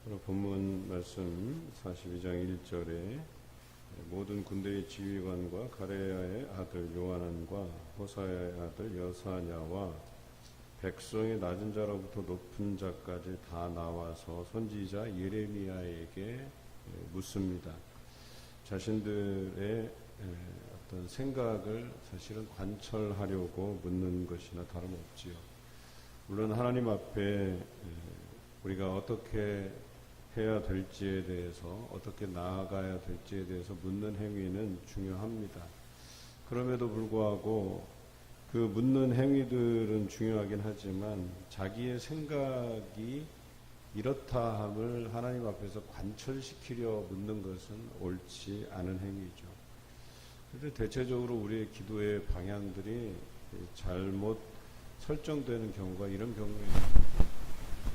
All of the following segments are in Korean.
오늘 본문 말씀 42장 1절에 모든 군대의 지휘관과 가레야의 아들 요하난과 호사야의 아들 여사냐와 백성의 낮은 자로부터 높은 자까지 다 나와서 선지자 예레미야에게 묻습니다. 자신들의 어떤 생각을 사실은 관철하려고 묻는 것이나 다름없지요. 물론 하나님 앞에 우리가 어떻게 해야 될지에 대해서, 어떻게 나아가야 될지에 대해서 묻는 행위는 중요합니다. 그럼에도 불구하고 그 묻는 행위들은 중요하긴 하지만 자기의 생각이 이렇다 함을 하나님 앞에서 관철시키려 묻는 것은 옳지 않은 행위죠. 그런데 대체적으로 우리의 기도의 방향들이 잘못 설정되는 경우가 이런 경우입니다.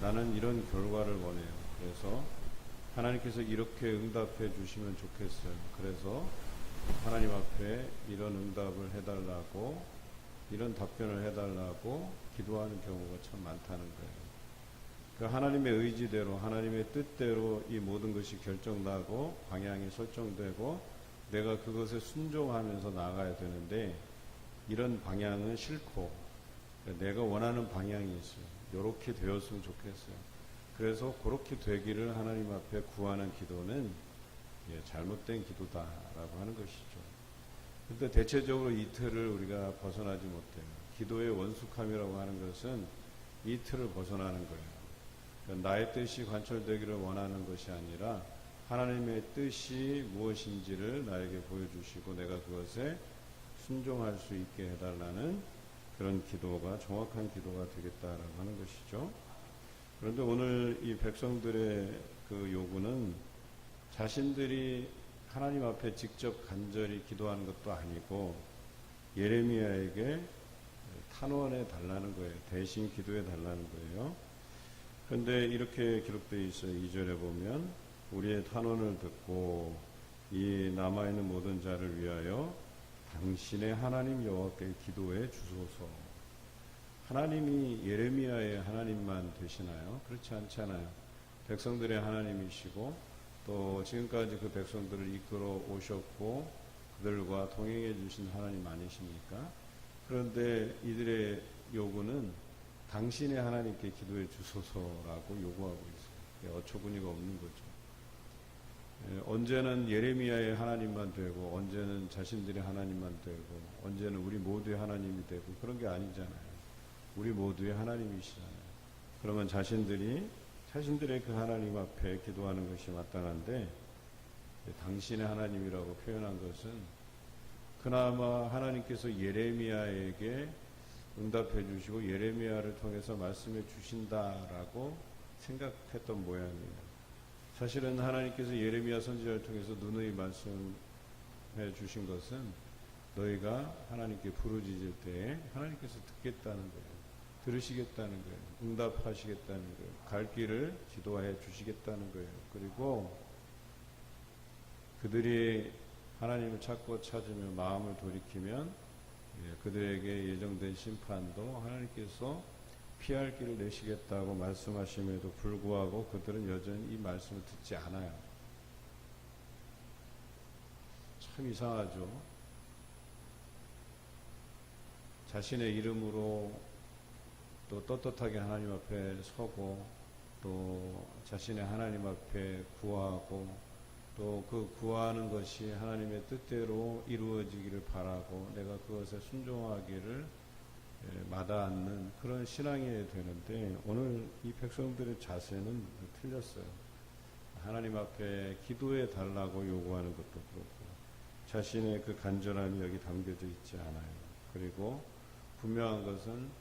나는 이런 결과를 원해요. 그래서 하나님께서 이렇게 응답해 주시면 좋겠어요. 그래서 하나님 앞에 이런 응답을 해달라고, 이런 답변을 해달라고 기도하는 경우가 참 많다는 거예요. 그 하나님의 의지대로, 하나님의 뜻대로 이 모든 것이 결정나고 방향이 설정되고 내가 그것에 순종하면서 나아가야 되는데, 이런 방향은 싫고 내가 원하는 방향이 있어요. 이렇게 되었으면 좋겠어요. 그래서 그렇게 되기를 하나님 앞에 구하는 기도는 잘못된 기도다라고 하는 것이죠. 그런데 대체적으로 이 틀을 우리가 벗어나지 못해요. 기도의 원숙함이라고 하는 것은 이 틀을 벗어나는 거예요. 그러니까 나의 뜻이 관철되기를 원하는 것이 아니라 하나님의 뜻이 무엇인지를 나에게 보여주시고 내가 그것에 순종할 수 있게 해달라는 그런 기도가 정확한 기도가 되겠다라고 하는 것이죠. 그런데 오늘 이 백성들의 그 요구는 자신들이 하나님 앞에 직접 간절히 기도하는 것도 아니고 예레미야에게 탄원해 달라는 거예요. 대신 기도해 달라는 거예요. 그런데 이렇게 기록되어 있어요. 2절에 보면 우리의 탄원을 듣고 이 남아있는 모든 자를 위하여 당신의 하나님 여호와께 기도해 주소서. 하나님이 예레미야의 하나님만 되시나요? 그렇지 않잖아요. 백성들의 하나님이시고 또 지금까지 그 백성들을 이끌어 오셨고 그들과 동행해 주신 하나님 아니십니까? 그런데 이들의 요구는 당신의 하나님께 기도해 주소서라고 요구하고 있어요. 어처구니가 없는 거죠. 언제는 예레미야의 하나님만 되고 언제는 자신들의 하나님만 되고 언제는 우리 모두의 하나님이 되고 그런 게 아니잖아요. 우리 모두의 하나님이시잖아요. 그러면 자신들의 그 하나님 앞에 기도하는 것이 마땅한데 당신의 하나님이라고 표현한 것은 그나마 하나님께서 예레미야에게 응답해 주시고 예레미야를 통해서 말씀해 주신다라고 생각했던 모양이에요. 사실은 하나님께서 예레미야 선지자를 통해서 누누이 말씀해 주신 것은 너희가 하나님께 부르짖을 때에 하나님께서 듣겠다는 거예요. 들으시겠다는 거예요. 응답하시겠다는 거예요. 갈 길을 지도해 주시겠다는 거예요. 그리고 그들이 하나님을 찾고 찾으며 마음을 돌이키면 그들에게 예정된 심판도 하나님께서 피할 길을 내시겠다고 말씀하심에도 불구하고 그들은 여전히 이 말씀을 듣지 않아요. 참 이상하죠. 자신의 이름으로 또 떳떳하게 하나님 앞에 서고 또 자신의 하나님 앞에 구하고 또 그 구하는 것이 하나님의 뜻대로 이루어지기를 바라고 내가 그것에 순종하기를 마다않는 그런 신앙이 되는데 오늘 이 백성들의 자세는 틀렸어요. 하나님 앞에 기도해 달라고 요구하는 것도 그렇고 자신의 그 간절함이 여기 담겨져 있지 않아요. 그리고 분명한 것은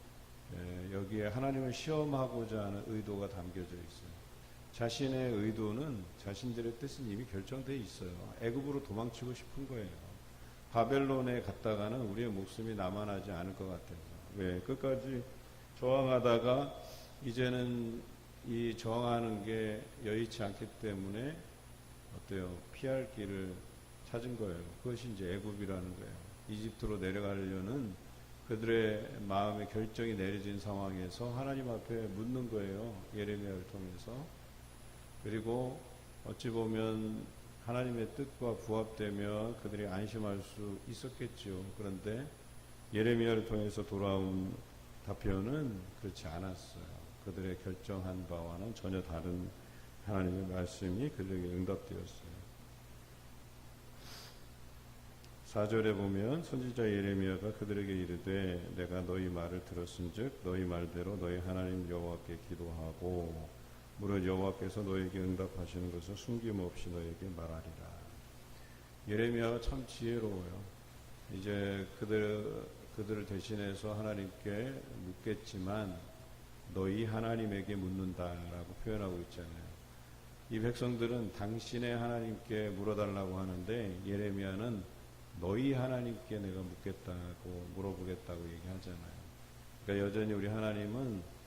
여기에 하나님을 시험하고자 하는 의도가 담겨져 있어요. 자신의 의도는 자신들의 뜻은 이미 결정되어 있어요. 애굽으로 도망치고 싶은 거예요. 바벨론에 갔다가는 우리의 목숨이 남아나지 않을 것 같아서. 왜? 끝까지 저항하다가 이제는 이 저항하는 게 여의치 않기 때문에 어때요? 피할 길을 찾은 거예요. 그것이 이제 애굽이라는 거예요. 이집트로 내려가려는 그들의 마음의 결정이 내려진 상황에서 하나님 앞에 묻는 거예요. 예레미야를 통해서. 그리고 어찌 보면 하나님의 뜻과 부합되며 그들이 안심할 수 있었겠죠. 그런데 예레미야를 통해서 돌아온 답변은 그렇지 않았어요. 그들의 결정한 바와는 전혀 다른 하나님의 말씀이 그들에게 응답되었어요. 4절에 보면 선지자 예레미야가 그들에게 이르되 내가 너희 말을 들었은즉 너희 말대로 너희 하나님 여호와께 기도하고 무릇 여호와께서 너희에게 응답하시는 것을 숨김없이 너희에게 말하리라. 예레미야가 참 지혜로워요. 이제 그들을 대신해서 하나님께 묻겠지만 너희 하나님에게 묻는다라고 표현하고 있잖아요. 이 백성들은 당신의 하나님께 물어달라고 하는데 예레미야는 너희 하나님께 내가 묻겠다고 물어보겠다고 얘기하잖아요. 그러니까 여전히 우리 하나님은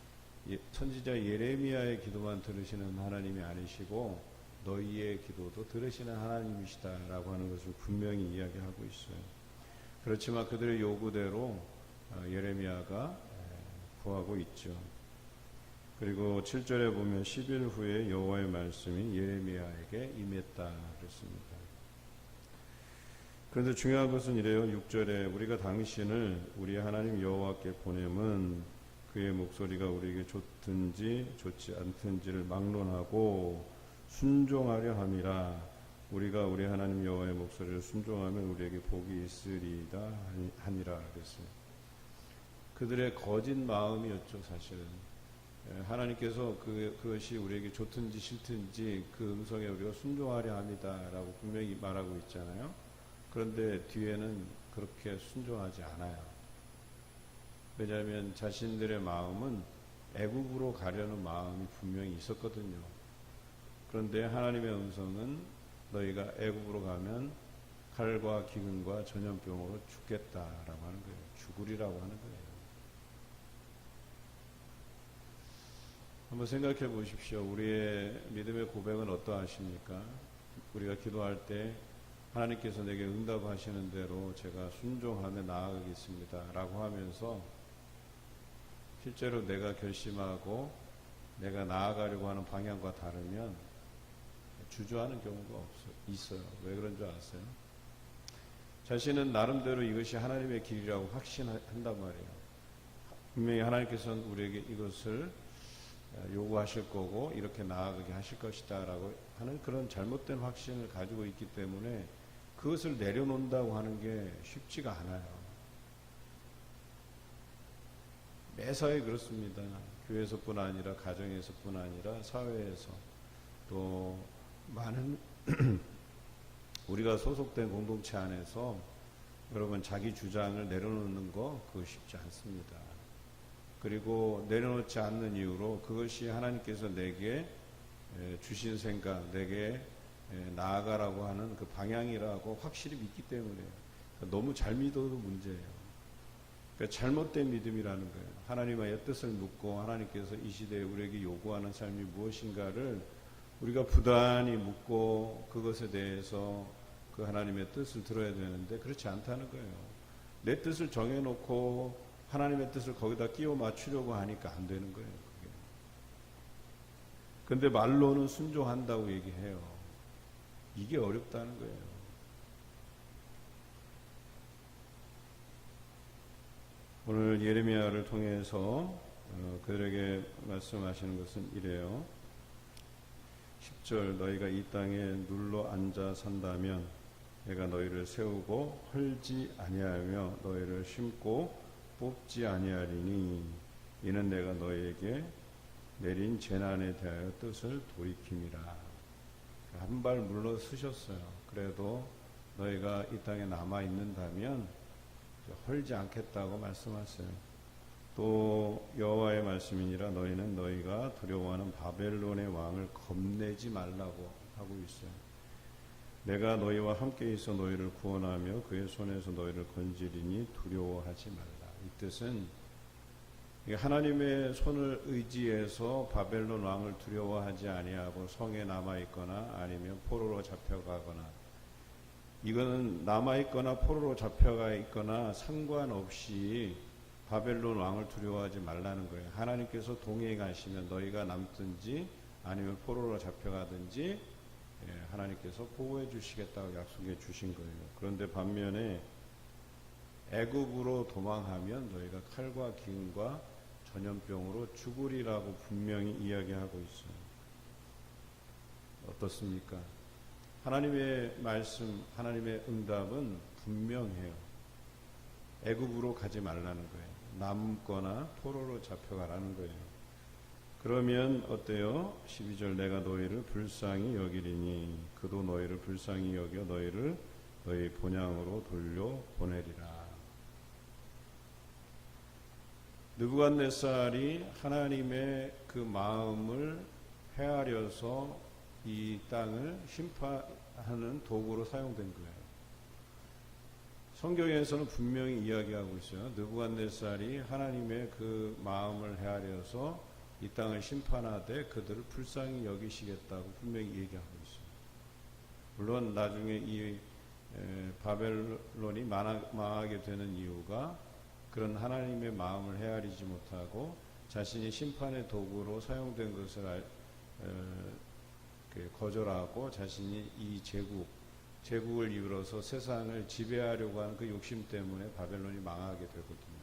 선지자 예레미야의 기도만 들으시는 하나님이 아니시고 너희의 기도도 들으시는 하나님이시다라고 하는 것을 분명히 이야기하고 있어요. 그렇지만 그들의 요구대로 예레미야가 구하고 있죠. 그리고 7절에 보면 10일 후에 여호와의 말씀이 예레미야에게 임했다 그랬습니다. 그런데 중요한 것은 이래요. 6절에 우리가 당신을 우리 하나님 여호와께 보내면 그의 목소리가 우리에게 좋든지 좋지 않든지를 막론하고 순종하려 함이라. 우리가 우리 하나님 여호와의 목소리를 순종하면 우리에게 복이 있으리이다 하니라 그랬습니다. 그들의 거짓 마음이었죠. 사실은 하나님께서 그것이 우리에게 좋든지 싫든지 그 음성에 우리가 순종하려 합니다라고 분명히 말하고 있잖아요. 그런데 뒤에는 그렇게 순종하지 않아요. 왜냐하면 자신들의 마음은 애국으로 가려는 마음이 분명히 있었거든요. 그런데 하나님의 음성은 너희가 애국으로 가면 칼과 기근과 전염병으로 죽겠다라고 하는 거예요. 죽으리라고 하는 거예요. 한번 생각해 보십시오. 우리의 믿음의 고백은 어떠하십니까? 우리가 기도할 때 하나님께서 내게 응답하시는 대로 제가 순종하며 나아가겠습니다 라고 하면서 실제로 내가 결심하고 내가 나아가려고 하는 방향과 다르면 주저하는 경우가 있어요. 왜 그런 줄 아세요? 자신은 나름대로 이것이 하나님의 길이라고 확신한단 말이에요. 분명히 하나님께서는 우리에게 이것을 요구하실 거고 이렇게 나아가게 하실 것이다 라고 하는 그런 잘못된 확신을 가지고 있기 때문에 그것을 내려놓는다고 하는 게 쉽지가 않아요. 매사에 그렇습니다. 교회에서뿐 아니라 가정에서뿐 아니라 사회에서 또 많은 우리가 소속된 공동체 안에서 여러분 자기 주장을 내려놓는 거 그거 쉽지 않습니다. 그리고 내려놓지 않는 이유로 그것이 하나님께서 내게 주신 생각, 내게 나아가라고 하는 그 방향이라고 확실히 믿기 때문에요. 그러니까 너무 잘 믿어도 문제예요. 그러니까 잘못된 믿음이라는 거예요. 하나님의 뜻을 묻고 하나님께서 이 시대에 우리에게 요구하는 삶이 무엇인가를 우리가 부단히 묻고 그것에 대해서 그 하나님의 뜻을 들어야 되는데 그렇지 않다는 거예요. 내 뜻을 정해놓고 하나님의 뜻을 거기다 끼워 맞추려고 하니까 안 되는 거예요. 그게. 근데 말로는 순종한다고 얘기해요. 이게 어렵다는 거예요. 오늘 예레미야를 통해서 그들에게 말씀하시는 것은 이래요. 10절 너희가 이 땅에 눌러 앉아 산다면 내가 너희를 세우고 헐지 아니하며 너희를 심고 뽑지 아니하리니 이는 내가 너희에게 내린 재난에 대하여 뜻을 돌이킴이라. 한 발 물러서셨어요. 그래도 너희가 이 땅에 남아있는다면 헐지 않겠다고 말씀하세요. 또 여호와의 말씀이니라 너희는 너희가 두려워하는 바벨론의 왕을 겁내지 말라고 하고 있어요. 내가 너희와 함께 있어 너희를 구원하며 그의 손에서 너희를 건지리니 두려워하지 말라. 이 뜻은 하나님의 손을 의지해서 바벨론 왕을 두려워하지 아니하고 성에 남아있거나 아니면 포로로 잡혀가거나 이거는 남아있거나 포로로 잡혀가 있거나 상관없이 바벨론 왕을 두려워하지 말라는 거예요. 하나님께서 동행하시면 너희가 남든지 아니면 포로로 잡혀가든지 하나님께서 보호해 주시겠다고 약속해 주신 거예요. 그런데 반면에 애굽으로 도망하면 너희가 칼과 기근과 전염병으로 죽으리라고 분명히 이야기하고 있어요. 어떻습니까? 하나님의 말씀, 하나님의 응답은 분명해요. 애굽으로 가지 말라는 거예요. 남거나 포로로 잡혀가라는 거예요. 그러면 어때요? 12절 내가 너희를 불쌍히 여기리니 그도 너희를 불쌍히 여겨 너희를 너희 본향으로 돌려보내리라. 느부갓네살이 하나님의 그 마음을 헤아려서 이 땅을 심판하는 도구로 사용된 거예요. 성경에서는 분명히 이야기하고 있어요. 느부갓네살이 하나님의 그 마음을 헤아려서 이 땅을 심판하되 그들을 불쌍히 여기시겠다고 분명히 얘기하고 있어요. 물론 나중에 이 바벨론이 망하게 되는 이유가 그런 하나님의 마음을 헤아리지 못하고 자신이 심판의 도구로 사용된 것을 거절하고 자신이 이 제국을 이루어서 세상을 지배하려고 하는 그 욕심 때문에 바벨론이 망하게 되거든요.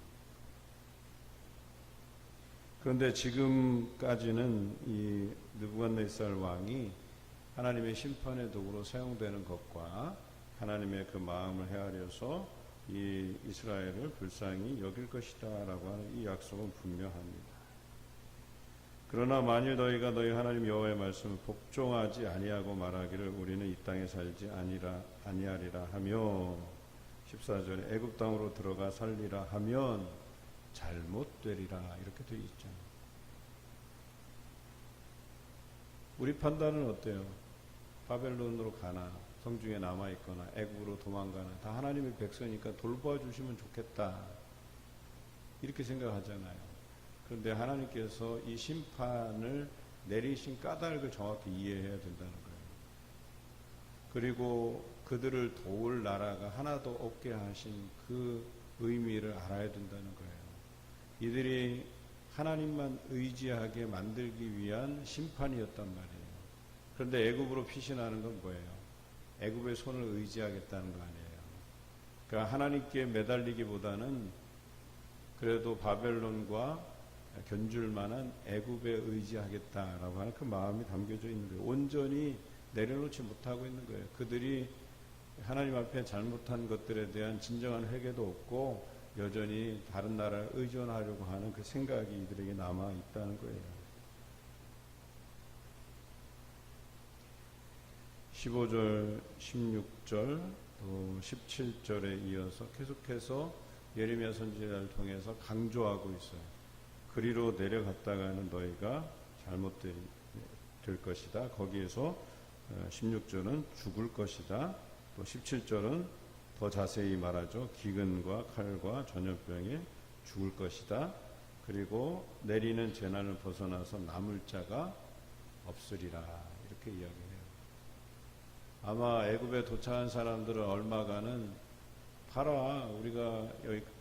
그런데 지금까지는 이 느부갓네살 왕이 하나님의 심판의 도구로 사용되는 것과 하나님의 그 마음을 헤아려서 이 이스라엘을 불쌍히 여길 것이다 라고 하는 이 약속은 분명합니다. 그러나 만일 너희가 너희 하나님 여호와의 말씀을 복종하지 아니하고 말하기를 우리는 이 땅에 살지 아니하리라 하며 14절에 애굽 땅으로 들어가 살리라 하면 잘못되리라 이렇게 되어 있잖아요. 우리 판단은 어때요? 바벨론으로 가나 성중에 남아있거나 애굽으로 도망가나 다 하나님의 백성이니까 돌봐주시면 좋겠다 이렇게 생각하잖아요. 그런데 하나님께서 이 심판을 내리신 까닭을 정확히 이해해야 된다는 거예요. 그리고 그들을 도울 나라가 하나도 없게 하신 그 의미를 알아야 된다는 거예요. 이들이 하나님만 의지하게 만들기 위한 심판이었단 말이에요. 그런데 애굽으로 피신하는 건 뭐예요? 애굽의 손을 의지하겠다는 거 아니에요. 그러니까 하나님께 매달리기보다는 그래도 바벨론과 견줄 만한 애굽에 의지하겠다라고 하는 그 마음이 담겨져 있는 거예요. 온전히 내려놓지 못하고 있는 거예요. 그들이 하나님 앞에 잘못한 것들에 대한 진정한 회개도 없고 여전히 다른 나라를 의존하려고 하는 그 생각이 이들에게 남아 있다는 거예요. 15절, 16절, 또 17절에 이어서 계속해서 예레미야 선지자를 통해서 강조하고 있어요. 그리로 내려갔다가는 너희가 잘못될 것이다. 거기에서 16절은 죽을 것이다. 또 17절은 더 자세히 말하죠. 기근과 칼과 전염병에 죽을 것이다. 그리고 내리는 재난을 벗어나서 남을 자가 없으리라. 이렇게 이야기해요. 아마 애굽에 도착한 사람들은 얼마간은 봐라 우리가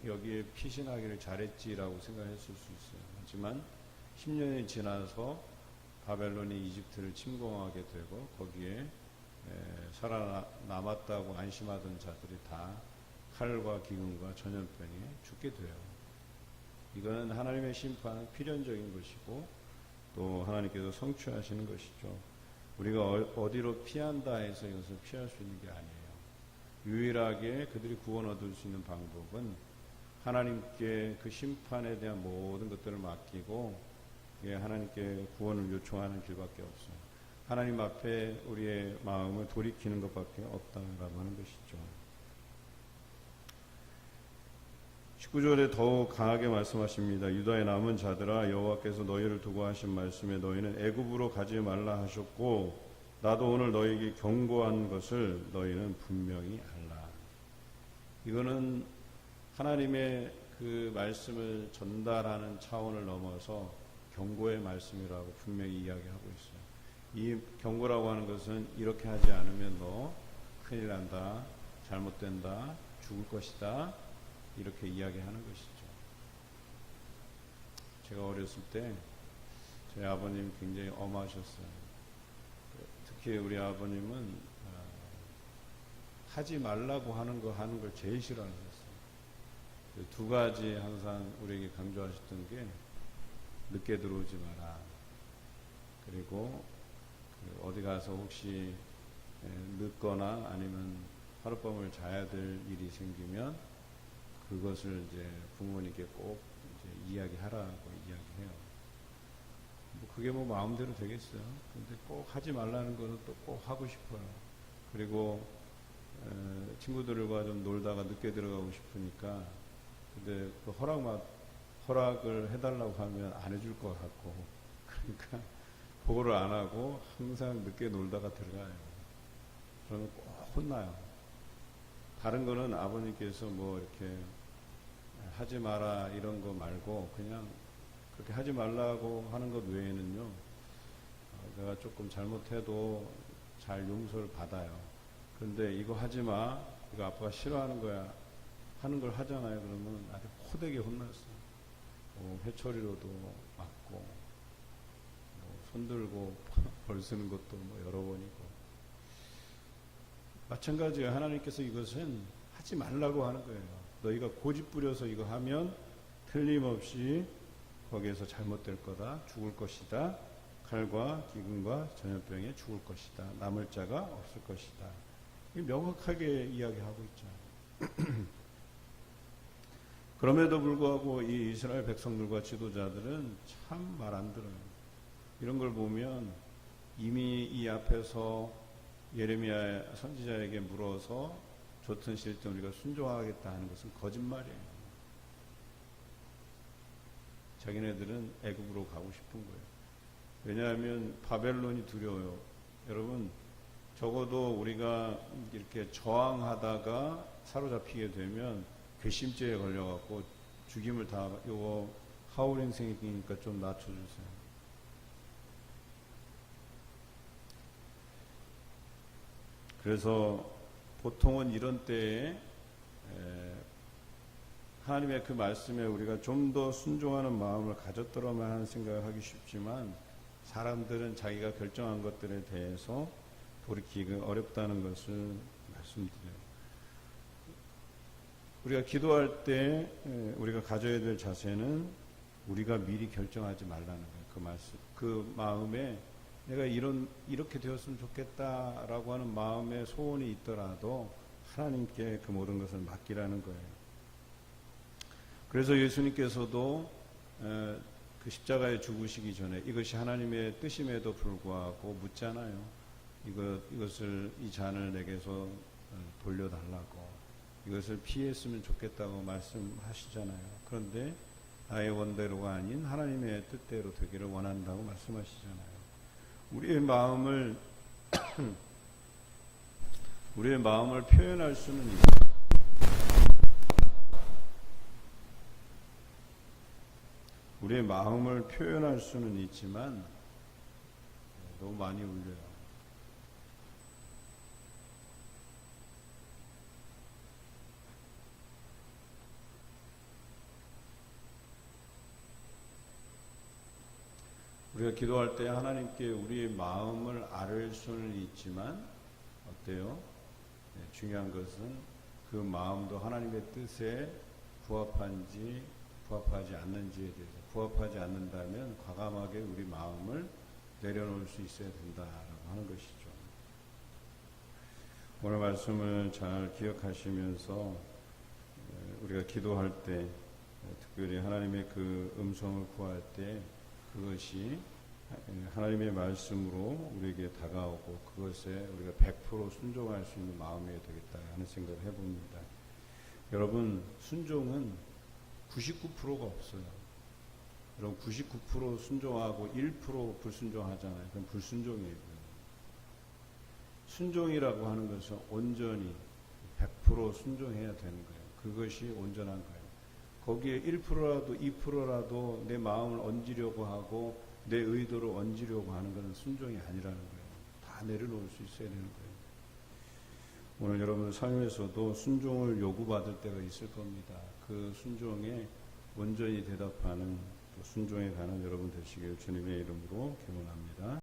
여기에 피신하기를 잘했지라고 생각했을 수 있어요. 하지만 10년이 지나서 바벨론이 이집트를 침공하게 되고 거기에 살아남았다고 안심하던 자들이 다 칼과 기근과 전염병에 죽게 돼요. 이거는 하나님의 심판은 필연적인 것이고 또 하나님께서 성취하시는 것이죠. 우리가 어디로 피한다 해서 이것을 피할 수 있는 게 아니에요. 유일하게 그들이 구원 얻을 수 있는 방법은 하나님께 그 심판에 대한 모든 것들을 맡기고 하나님께 구원을 요청하는 길밖에 없어요. 하나님 앞에 우리의 마음을 돌이키는 것밖에 없다라고 하는 것이죠. 19절에 더욱 강하게 말씀하십니다. 유다의 남은 자들아 여호와께서 너희를 두고 하신 말씀에 너희는 애굽으로 가지 말라 하셨고 나도 오늘 너희에게 경고한 것을 너희는 분명히 알라. 이거는 하나님의 그 말씀을 전달하는 차원을 넘어서 경고의 말씀이라고 분명히 이야기하고 있어요. 이 경고라고 하는 것은 이렇게 하지 않으면 너 큰일 난다, 잘못된다, 죽을 것이다 이렇게 이야기하는 것이죠. 제가 어렸을 때 저희 아버님 굉장히 엄하셨어요. 특히 우리 아버님은 하지 말라고 하는 걸 제일 싫어하셨어요. 두 가지 항상 우리에게 강조하셨던 게 늦게 들어오지 마라. 그리고 어디 가서 혹시 늦거나 아니면 하룻밤을 자야 될 일이 생기면 그것을 이제 부모님께 꼭 이제 이야기하라고 이야기해요. 그게 마음대로 되겠어요. 근데 꼭 하지 말라는 거는 또 꼭 하고 싶어요. 그리고 친구들과 좀 놀다가 늦게 들어가고 싶으니까 근데 그 허락을 해달라고 하면 안 해줄 것 같고 그러니까 보고를 안 하고 항상 늦게 놀다가 들어가요. 그러면 꼭 혼나요. 다른 거는 아버님께서 이렇게 하지 마라 이런 거 말고 그냥 그렇게 하지 말라고 하는 것 외에는요, 내가 조금 잘못해도 잘 용서를 받아요. 그런데 이거 하지 마, 이거 아빠가 싫어하는 거야 하는 걸 하잖아요. 그러면 아주 호되게 혼났어요. 회초리로도 맞고 손들고 벌 쓰는 것도 여러 번이고. 마찬가지예요. 하나님께서 이것은 하지 말라고 하는 거예요. 너희가 고집 부려서 이거 하면 틀림없이 거기에서 잘못될 거다. 죽을 것이다. 칼과 기근과 전염병에 죽을 것이다. 남을 자가 없을 것이다. 명확하게 이야기하고 있죠. 그럼에도 불구하고 이 이스라엘 백성들과 지도자들은 참 말 안 들어요. 이런 걸 보면 이미 이 앞에서 예레미야 선지자에게 물어서 좋든 싫든 우리가 순종하겠다 하는 것은 거짓말이에요. 자기네들은 애굽으로 가고 싶은 거예요. 왜냐하면 바벨론이 두려워요. 여러분, 적어도 우리가 이렇게 저항하다가 사로잡히게 되면 괘씸죄에 걸려갖고 죽임을 다, 요거 하울행 생기니까 좀 낮춰주세요. 그래서 보통은 이런 때에 하나님의 그 말씀에 우리가 좀 더 순종하는 마음을 가졌더라면 하는 생각을 하기 쉽지만 사람들은 자기가 결정한 것들에 대해서 돌이키기가 어렵다는 것을 말씀드려요. 우리가 기도할 때 우리가 가져야 될 자세는 우리가 미리 결정하지 말라는 거예요. 그 말씀, 그 마음에 내가 이렇게 되었으면 좋겠다라고 하는 마음의 소원이 있더라도 하나님께 그 모든 것을 맡기라는 거예요. 그래서 예수님께서도 그 십자가에 죽으시기 전에 이것이 하나님의 뜻임에도 불구하고 묻잖아요. 이것을 이 잔을 내게서 돌려달라고, 이것을 피했으면 좋겠다고 말씀하시잖아요. 그런데 나의 원대로가 아닌 하나님의 뜻대로 되기를 원한다고 말씀하시잖아요. 우리의 마음을 표현할 수는 있어요. 우리의 마음을 표현할 수는 있지만 너무 많이 울려요. 우리가 기도할 때 하나님께 우리의 마음을 아뢰 수는 있지만 어때요? 중요한 것은 그 마음도 하나님의 뜻에 부합한지 부합하지 않는지에 대해서, 부합하지 않는다면 과감하게 우리 마음을 내려놓을 수 있어야 된다라고 하는 것이죠. 오늘 말씀을 잘 기억하시면서 우리가 기도할 때, 특별히 하나님의 그 음성을 구할 때 그것이 하나님의 말씀으로 우리에게 다가오고 그것에 우리가 100% 순종할 수 있는 마음이어야 되겠다 하는 생각을 해봅니다. 여러분, 순종은 99%가 없어요. 여러분, 99% 순종하고 1% 불순종하잖아요. 그럼 불순종이에요. 순종이라고 하는 것은 온전히 100% 순종해야 되는 거예요. 그것이 온전한 거예요. 거기에 1%라도 2%라도 내 마음을 얹으려고 하고 내 의도를 얹으려고 하는 것은 순종이 아니라는 거예요. 다 내려놓을 수 있어야 되는 거예요. 오늘 여러분 삶에서도 순종을 요구받을 때가 있을 겁니다. 그 순종에 온전히 대답하는 또 순종해 가는 여러분 되시길 주님의 이름으로 기원합니다.